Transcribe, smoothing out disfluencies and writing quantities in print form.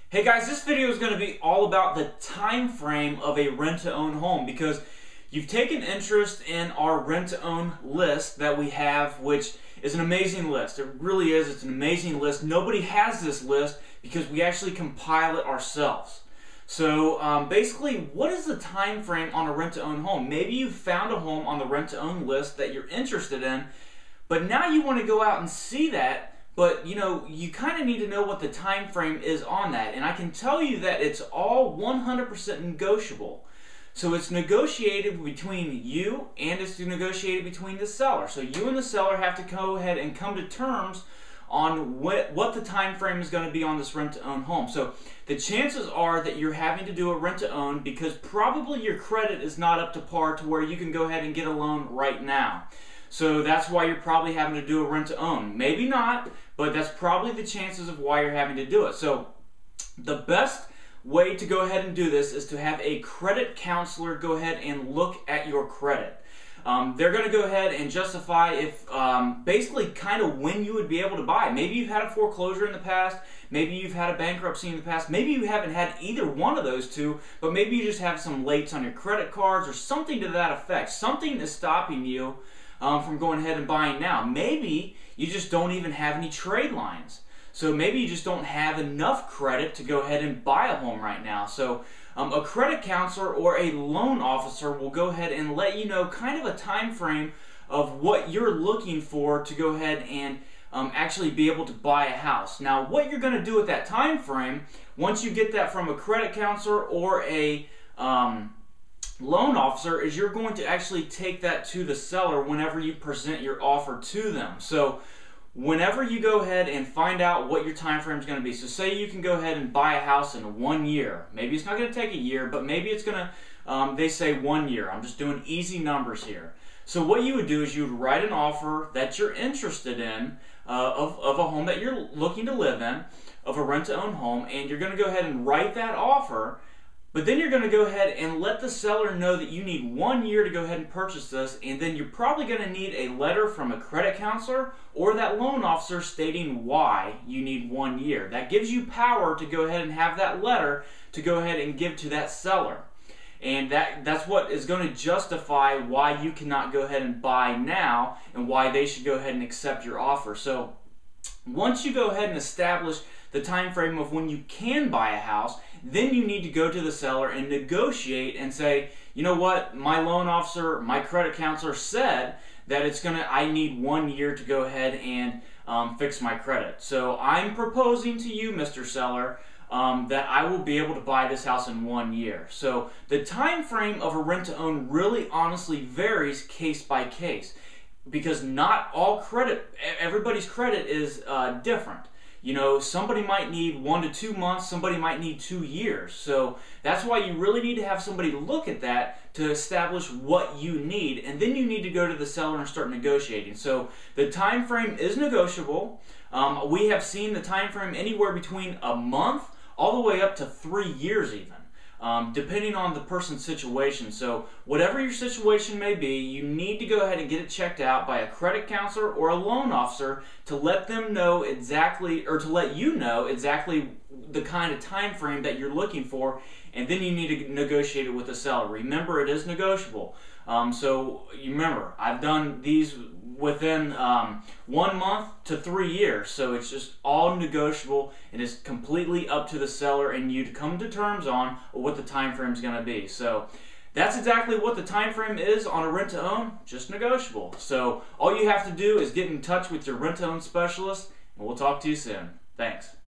Hey guys, this video is going to be all about the time frame of a rent-to-own home because you've taken interest in our rent-to-own list that we have, which is an amazing list. It really is. It's an amazing list. Nobody has this list because we actually compile it ourselves. So basically, what is the time frame on a rent-to-own home? Maybe you found a home on the rent-to-own list that you're interested in, but now you want to go out and see that. But you kind of need to know what the time frame is on that. And I can tell you that it's all 100% negotiable. So it's negotiated between you and it's negotiated between the seller. So you and the seller have to go ahead and come to terms on what the time frame is going to be on this rent-to-own home. So the chances are that you're having to do a rent-to-own because probably your credit is not up to par to where you can go ahead and get a loan right now. So that's why you're probably having to do a rent-to-own. Maybe not, but that's probably the chances of why you're having to do it. So the best way to go ahead and do this is to have a credit counselor go ahead and look at your credit. They're going to go ahead and justify if basically kind of when you would be able to buy. Maybe you've had a foreclosure in the past. Maybe you've had a bankruptcy in the past. Maybe you haven't had either one of those two, but maybe you just have some lates on your credit cards or something to that effect. Something is stopping you from going ahead and buying now. Maybe you just don't even have any trade lines. So maybe you just don't have enough credit to go ahead and buy a home right now. So a credit counselor or a loan officer will go ahead and let you know kind of a time frame of what you're looking for to go ahead and actually be able to buy a house. Now what you're going to do with that time frame, once you get that from a credit counselor or a loan officer, is you're going to actually take that to the seller whenever you present your offer to them. So whenever you go ahead and find out what your time frame is going to be, so say you can go ahead and buy a house in 1 year. Maybe it's not going to take a year, but maybe it's going to, they say 1 year. I'm just doing easy numbers here. So what you would do is you would write an offer that you're interested in of a home that you're looking to live in, of a rent-to-own home, and you're going to go ahead and write that offer. But then you're going to go ahead and let the seller know that you need 1 year to go ahead and purchase this, and then you're probably going to need a letter from a credit counselor or that loan officer stating why you need 1 year. That gives you power to go ahead and have that letter to go ahead and give to that seller. And that's what is going to justify why you cannot go ahead and buy now and why they should go ahead and accept your offer. So once you go ahead and establish the time frame of when you can buy a house, then you need to go to the seller and negotiate and say, you know what, my loan officer, my credit counselor said that I need 1 year to go ahead and fix my credit. So I'm proposing to you, Mr. Seller, that I will be able to buy this house in 1 year. So the time frame of a rent-to-own really honestly varies case by case because not all credit, everybody's credit is different. Somebody might need 1 to 2 months, somebody might need 2 years. So that's why you really need to have somebody look at that to establish what you need, and then you need to go to the seller and start negotiating. So the time frame is negotiable. We have seen the time frame anywhere between a month all the way up to 3 years even. Depending on the person's situation. So whatever your situation may be, you need to go ahead and get it checked out by a credit counselor or a loan officer to let them know exactly, or to let you know exactly the kind of time frame that you're looking for, and then you need to negotiate it with the seller. Remember, it is negotiable. So you remember, I've done these within 1 month to 3 years, so it's just all negotiable, and it's completely up to the seller and you to come to terms on what the time frame is going to be. So that's exactly what the time frame is on a rent-to-own, just negotiable. So all you have to do is get in touch with your rent-to-own specialist, and we'll talk to you soon. Thanks.